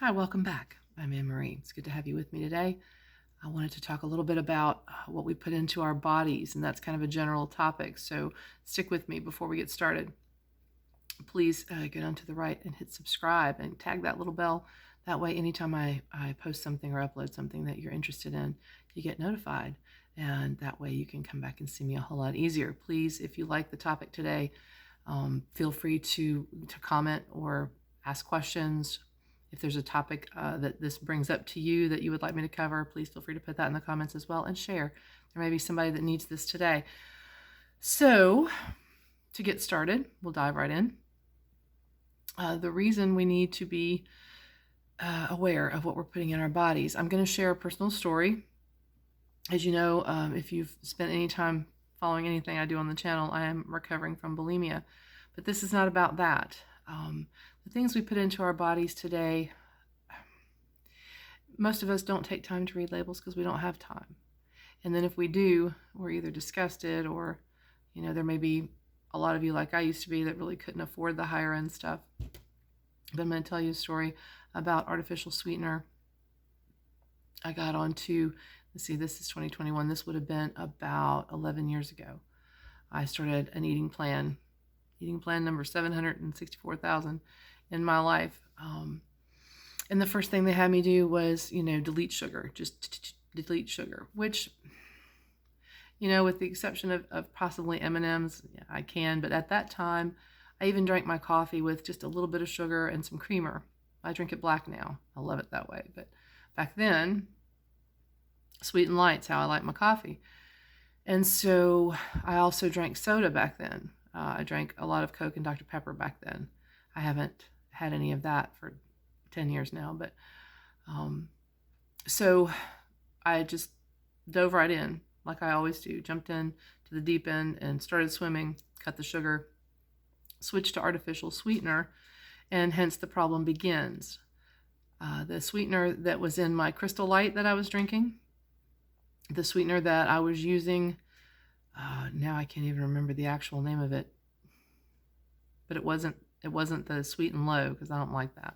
Hi, welcome back. I'm Anne Marie. It's good to have you with me today. I wanted to talk a little bit about what we put into our bodies, and that's kind of a general topic. So stick with me before we get started. Please get onto the right and hit subscribe and tag that little bell. That way, anytime I post something or upload something that you're interested in, you get notified. And that way you can come back and see me a whole lot easier. Please, if you like the topic today, feel free to comment or ask questions. If there's a topic that this brings up to you that you would like me to cover, please feel free to put that in the comments as well and share. There may be somebody that needs this today. So to get started, we'll dive right in. The reason we need to be aware of what we're putting in our bodies. I'm going to share a personal story. As you know, if you've spent any time following anything I do on the channel, I am recovering from bulimia. But this is not about that. The things we put into our bodies today, most of us don't take time to read labels because we don't have time. And then if we do, we're either disgusted or, there may be a lot of you like I used to be that really couldn't afford the higher end stuff. But I'm going to tell you a story about artificial sweetener. I got onto, let's see, this is 2021. This would have been about 11 years ago. I started an eating plan number 764,000 in my life. And the first thing they had me do was, delete sugar, just delete sugar, which, with the exception of possibly M&Ms, I can. But at that time, I even drank my coffee with just a little bit of sugar and some creamer. I drink it black now. I love it that way. But back then, sweet and light's how I like my coffee. And so I also drank soda back then. I drank a lot of Coke and Dr. Pepper back then. I haven't had any of that for 10 years now. But so I just dove right in, like I always do. Jumped in to the deep end and started swimming, cut the sugar, switched to artificial sweetener, and hence the problem begins. The sweetener that was in my Crystal Light that I was drinking, the sweetener that I was using, now I can't even remember the actual name of it, but it wasn't the Sweet and Low, because I don't like that.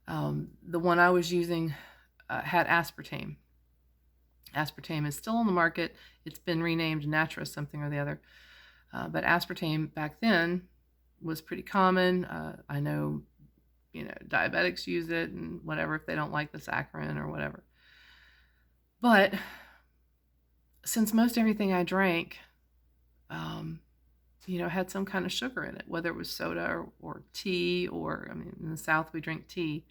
The one I was using had aspartame. Aspartame is still on the market. It's been renamed Natura something or the other. But aspartame back then was pretty common. I know, diabetics use it and whatever if they don't like the saccharin or whatever. But since most everything I drank, had some kind of sugar in it, whether it was soda or tea, or, in the South we drink tea.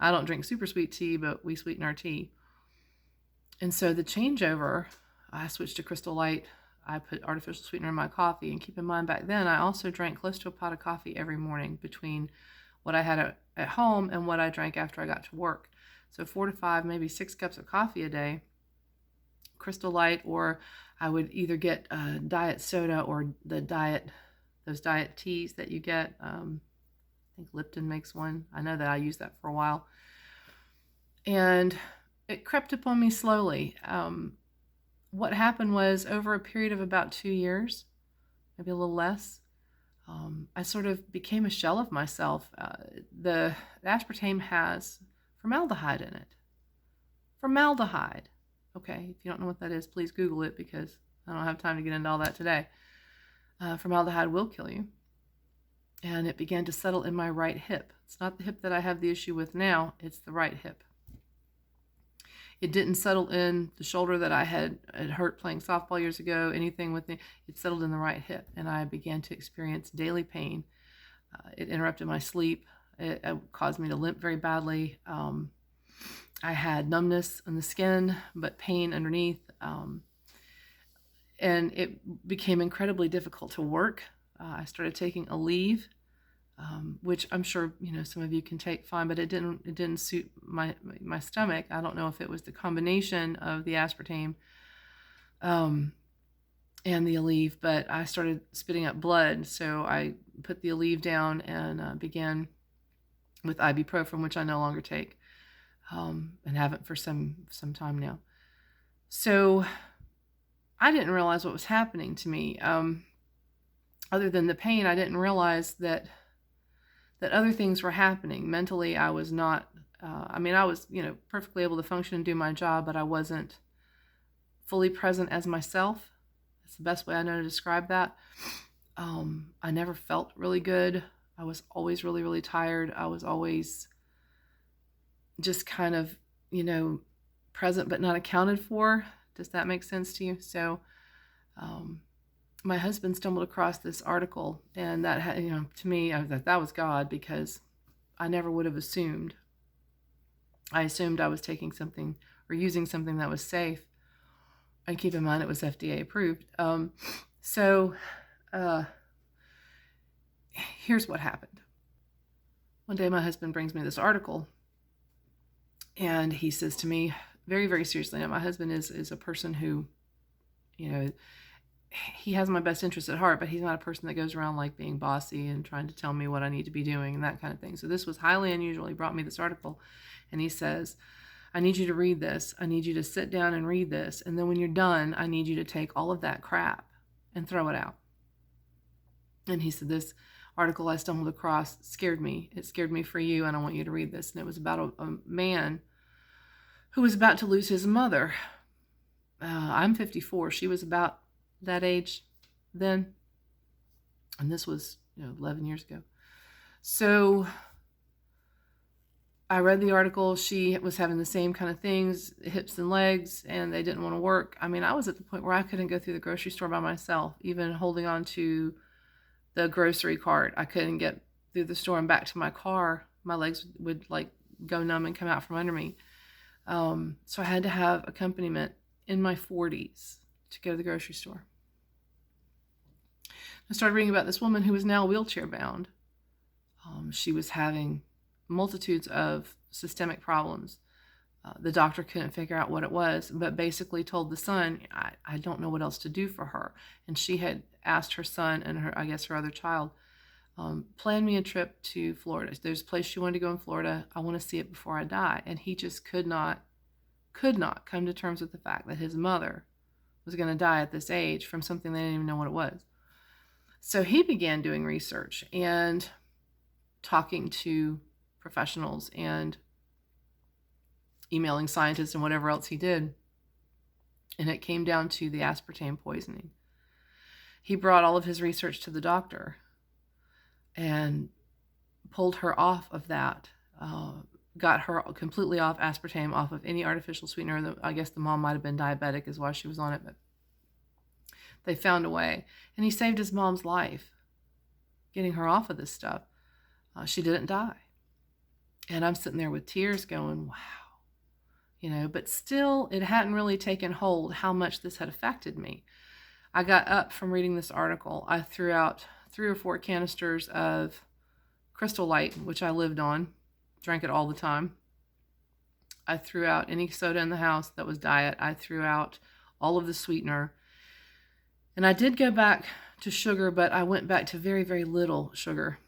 I don't drink super sweet tea, but we sweeten our tea. And so the changeover, I switched to Crystal Light. I put artificial sweetener in my coffee. And keep in mind, back then, I also drank close to a pot of coffee every morning between what I had at home and what I drank after I got to work. So 4 to 5, maybe 6 cups of coffee a day, Crystal Light, or I would either get diet soda or those diet teas that you get. I think Lipton makes one. I know that I used that for a while. And it crept upon me slowly. What happened was, over a period of about 2 years, maybe a little less, I sort of became a shell of myself. The aspartame has formaldehyde in it. Formaldehyde. Okay, if you don't know what that is, please Google it, because I don't have time to get into all that today. Formaldehyde will kill you. And it began to settle in my right hip. It's not the hip that I have the issue with now, it's the right hip. It didn't settle in the shoulder that I had hurt playing softball years ago, anything with me. It settled in the right hip, and I began to experience daily pain. It interrupted my sleep. It caused me to limp very badly. I had numbness in the skin, but pain underneath. And it became incredibly difficult to work. I started taking Aleve, which I'm sure some of you can take fine, but it didn't suit my stomach. I don't know if it was the combination of the aspartame and the Aleve, but I started spitting up blood. So I put the Aleve down and began with Ibuprofen, which I no longer take, and haven't for some time now. So I didn't realize what was happening to me. Other than the pain, I didn't realize that other things were happening. Mentally, I was not I mean, I was, perfectly able to function and do my job, but I wasn't fully present as myself. That's the best way I know to describe that. I never felt really good. I was always really, really tired. I was always just kind of, present but not accounted for. Does that make sense to you? So, my husband stumbled across this article, and that had, to me, I thought that was God, because I never would have assumed. I assumed I was taking something or using something that was safe. And keep in mind, it was FDA approved. So here's what happened. One day, my husband brings me this article, and he says to me, very, very seriously, now my husband is a person who, he has my best interest at heart, but he's not a person that goes around like being bossy and trying to tell me what I need to be doing and that kind of thing. So this was highly unusual. He brought me this article, and he says, I need you to read this. I need you to sit down and read this. And then when you're done, I need you to take all of that crap and throw it out. And he said, this article I stumbled across scared me. It scared me for you, and I want you to read this. And it was about a man who was about to lose his mother. I'm 54. She was about that age then. And this was, 11 years ago. So I read the article. She was having the same kind of things, hips and legs, and they didn't want to work. I mean, I was at the point where I couldn't go through the grocery store by myself, even holding on to the grocery cart. I couldn't get through the store and back to my car. My legs would like go numb and come out from under me. So I had to have accompaniment in my 40s to go to the grocery store. I started reading about this woman who was now wheelchair bound. She was having multitudes of systemic problems. The doctor couldn't figure out what it was, but basically told the son, I don't know what else to do for her. And she had asked her son and her other child, plan me a trip to Florida. There's a place she wanted to go in Florida. I want to see it before I die. And he just could not come to terms with the fact that his mother was going to die at this age from something they didn't even know what it was. So he began doing research and talking to professionals and emailing scientists and whatever else he did. And it came down to the aspartame poisoning. He brought all of his research to the doctor and pulled her off of that, got her completely off aspartame, off of any artificial sweetener. I guess the mom might have been diabetic is why she was on it, but they found a way. And he saved his mom's life, getting her off of this stuff. She didn't die. And I'm sitting there with tears going, wow. But still, it hadn't really taken hold how much this had affected me. I got up from reading this article. I threw out 3 or 4 canisters of Crystal Light, which I lived on, drank it all the time. I threw out any soda in the house that was diet. I threw out all of the sweetener. And I did go back to sugar, but I went back to very, very little sugar.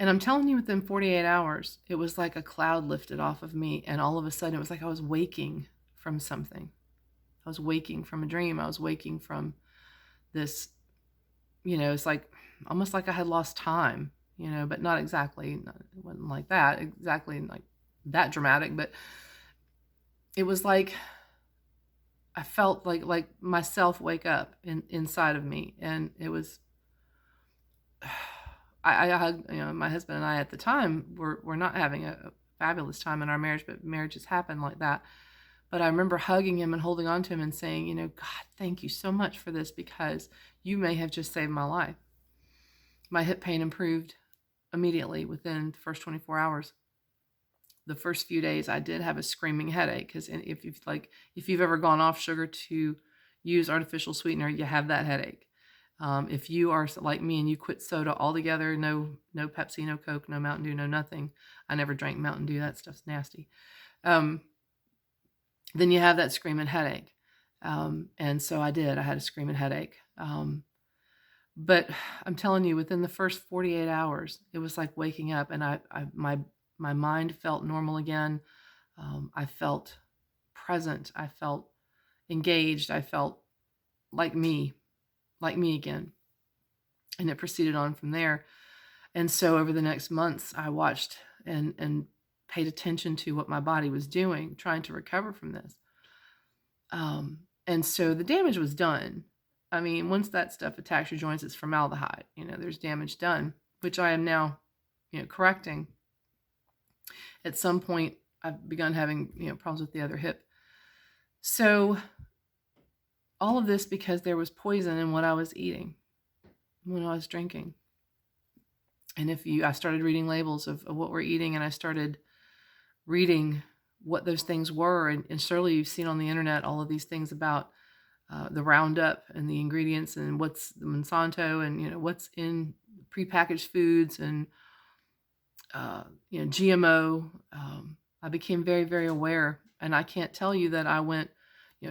And I'm telling you, within 48 hours, it was like a cloud lifted off of me. And all of a sudden, it was like I was waking from something. I was waking from a dream. I was waking from this, it's like almost like I had lost time, but not exactly. It wasn't like that, exactly like that dramatic. But it was like I felt like myself wake up inside of me. And it was... I hugged, my husband and I at the time were not having a fabulous time in our marriage, but marriages happen like that. But I remember hugging him and holding on to him and saying, God, thank you so much for this, because you may have just saved my life. My hip pain improved immediately within the first 24 hours. The first few days I did have a screaming headache, because if you've ever gone off sugar to use artificial sweetener, you have that headache. If you are like me and you quit soda altogether, no Pepsi, no Coke, no Mountain Dew, no nothing. I never drank Mountain Dew. That stuff's nasty. Then you have that screaming headache. And so I did. I had a screaming headache. But I'm telling you, within the first 48 hours, it was like waking up, and my mind felt normal again. I felt present. I felt engaged. I felt like me again. And it proceeded on from there. And so over the next months, I watched and paid attention to what my body was doing, trying to recover from this. And so the damage was done. I mean, once that stuff attacks your joints, it's formaldehyde. There's damage done, which I am now, correcting. At some point, I've begun having, problems with the other hip. So all of this because there was poison in what I was eating, when I was drinking. And I started reading labels of what we're eating, and I started reading what those things were. And surely you've seen on the internet all of these things about the Roundup and the ingredients and what's the Monsanto and, what's in prepackaged foods and, GMO. I became very, very aware. And I can't tell you that I went,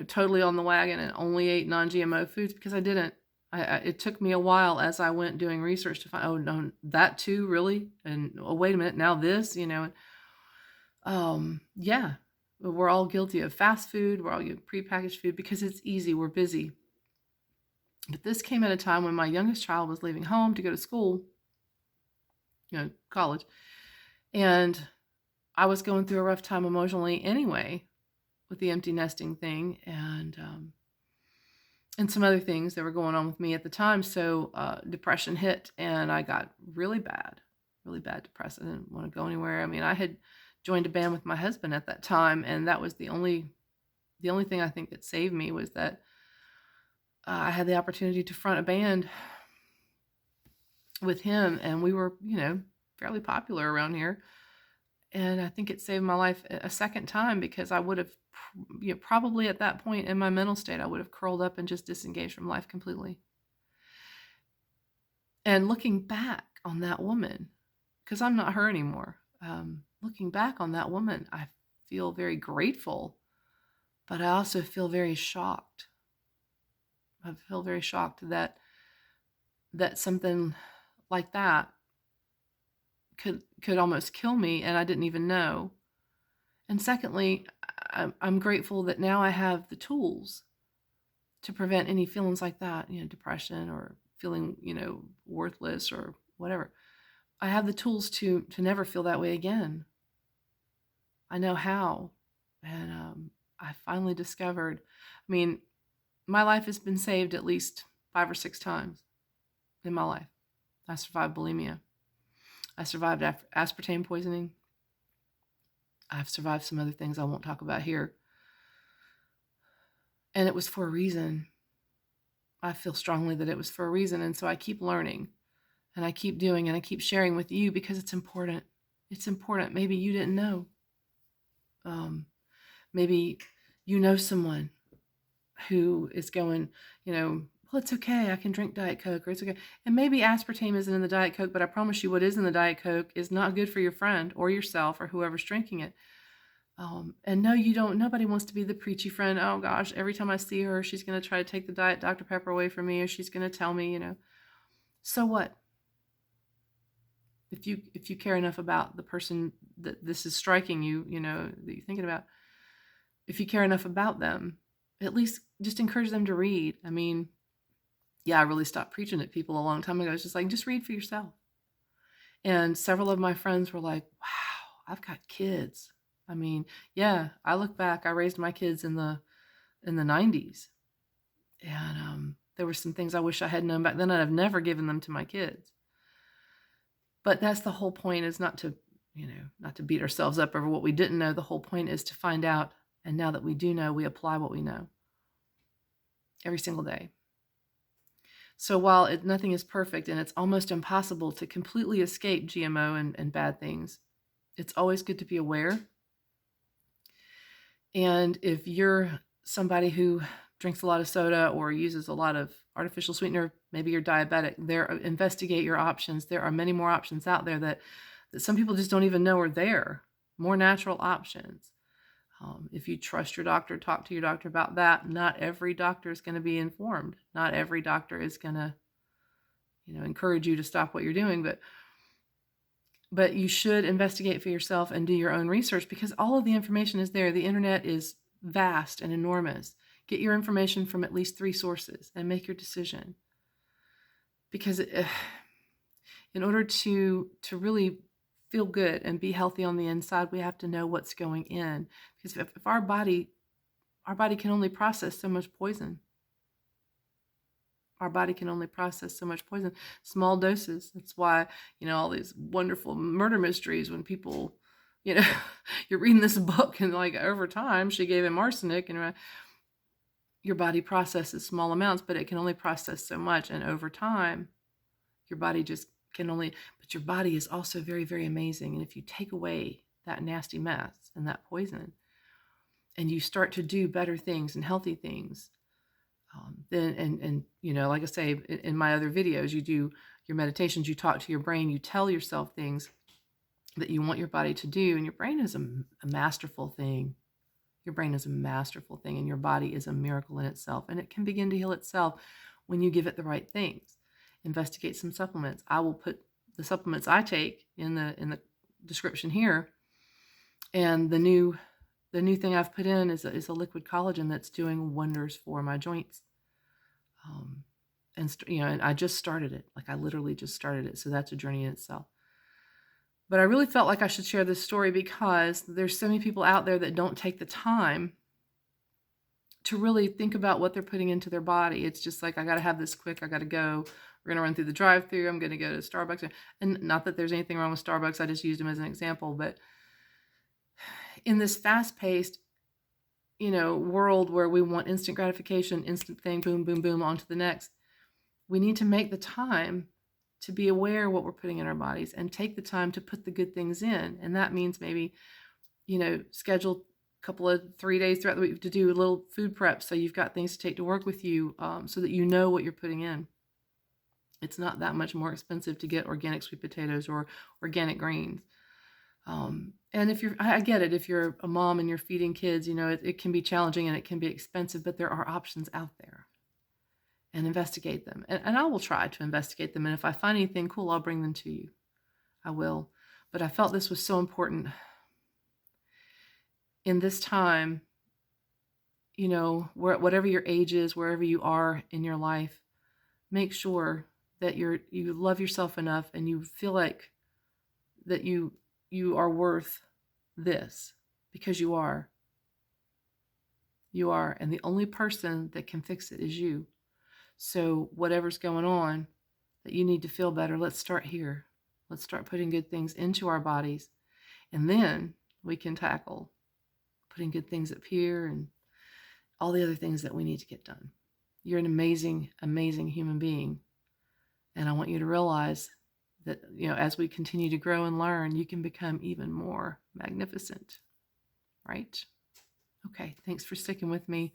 totally on the wagon and only ate non-GMO foods, because I didn't. It took me a while as I went doing research to find, oh, no, that too, really? And oh, wait a minute, now this, yeah, we're all guilty of fast food. We're all guilty of prepackaged food because it's easy. We're busy. But this came at a time when my youngest child was leaving home to go to school, college. And I was going through a rough time emotionally anyway with the empty nesting thing and some other things that were going on with me at the time. So depression hit, and I got really bad depressed. I didn't want to go anywhere. I mean, I had joined a band with my husband at that time, and that was the only thing I think that saved me, was that I had the opportunity to front a band with him, and we were, fairly popular around here. And I think it saved my life a second time, because I would have, probably at that point in my mental state, I would have curled up and just disengaged from life completely. And looking back on that woman, because I'm not her anymore, looking back on that woman, I feel very grateful, but I also feel very shocked. I feel very shocked that something like that could almost kill me, and I didn't even know. And secondly, I'm grateful that now I have the tools to prevent any feelings like that, depression or feeling, worthless or whatever. I have the tools to never feel that way again. I know how. And I finally discovered, my life has been saved at least 5 or 6 times in my life. I survived bulimia. I survived aspartame poisoning. I've survived some other things I won't talk about here. And it was for a reason. I feel strongly that it was for a reason. And so I keep learning, and I keep doing, and I keep sharing with you, because it's important. It's important. Maybe you didn't know. Maybe you know someone who is going, well, it's okay, I can drink Diet Coke, or it's okay. And maybe aspartame isn't in the Diet Coke, but I promise you what is in the Diet Coke is not good for your friend or yourself or whoever's drinking it. And no, you don't. Nobody wants to be the preachy friend. Oh gosh, every time I see her, she's going to try to take the Diet Dr. Pepper away from me, or she's going to tell me, So what? If you care enough about the person that this is striking you, that you're thinking about, if you care enough about them, at least just encourage them to read. I really stopped preaching at people a long time ago. It's just like, just read for yourself. And several of my friends were like, wow, I've got kids. I look back, I raised my kids in the 90s. And there were some things I wish I had known back then. I'd have never given them to my kids. But that's the whole point, is not to beat ourselves up over what we didn't know. The whole point is to find out. And now that we do know, we apply what we know every single day. So while nothing is perfect, and it's almost impossible to completely escape GMO and bad things, it's always good to be aware. And if you're somebody who drinks a lot of soda or uses a lot of artificial sweetener, maybe you're diabetic, investigate your options. There are many more options out there that some people just don't even know are there. More natural options. If you trust your doctor, talk to your doctor about that. Not every doctor is going to be informed. Not every doctor is going to, encourage you to stop what you're doing. But you should investigate for yourself and do your own research, because all of the information is there. The internet is vast and enormous. Get your information from at least 3 sources and make your decision. Because in order to really feel good and be healthy on the inside, we have to know what's going in. Because if our body can only process so much poison. Our body can only process so much poison, small doses. That's why, all these wonderful murder mysteries, when people, you're reading this book and like over time she gave him arsenic, and your body processes small amounts, but it can only process so much. And over time, your body just can only, but your body is also very, very amazing. And if you take away that nasty mess and that poison, and you start to do better things and healthy things, then, like I say, in my other videos, you do your meditations, you talk to your brain, you tell yourself things that you want your body to do. And your brain is a masterful thing. Your brain is a masterful thing, and your body is a miracle in itself. And it can begin to heal itself when you give it the right things. Investigate some supplements. I will put the supplements I take in the description here. And the new thing I've put in is a liquid collagen that's doing wonders for my joints. And I just started it. Like, I literally just started it. So that's a journey in itself. But I really felt like I should share this story because there's so many people out there that don't take the time to really think about what they're putting into their body. It's just like, I got to have this quick. I got to go. We're going to run through the drive-thru. I'm going to go to Starbucks. And not that there's anything wrong with Starbucks. I just used them as an example. But in this fast-paced, world where we want instant gratification, instant thing, boom, boom, boom, on to the next, we need to make the time to be aware of what we're putting in our bodies and take the time to put the good things in. And that means maybe, schedule a couple of 3 days throughout the week to do a little food prep, so you've got things to take to work with you, so that you know what you're putting in. It's not that much more expensive to get organic sweet potatoes or organic greens. And I get it, if you're a mom and you're feeding kids, it can be challenging and it can be expensive, but there are options out there. And investigate them. And I will try to investigate them. And if I find anything cool, I'll bring them to you. I will. But I felt this was so important in this time, whatever your age is, wherever you are in your life, make sure that you love yourself enough and you feel like that you are worth this, because you are. You are. And the only person that can fix it is you. So whatever's going on that you need to feel better, let's start here. Let's start putting good things into our bodies. And then we can tackle putting good things up here and all the other things that we need to get done. You're an amazing, amazing human being. And I want you to realize that, as we continue to grow and learn, you can become even more magnificent. Right? Okay, thanks for sticking with me.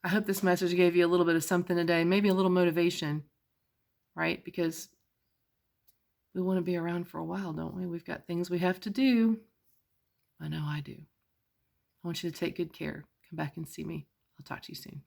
I hope this message gave you a little bit of something today, maybe a little motivation, right? Because we want to be around for a while, don't we? We've got things we have to do. I know I do. I want you to take good care. Come back and see me. I'll talk to you soon.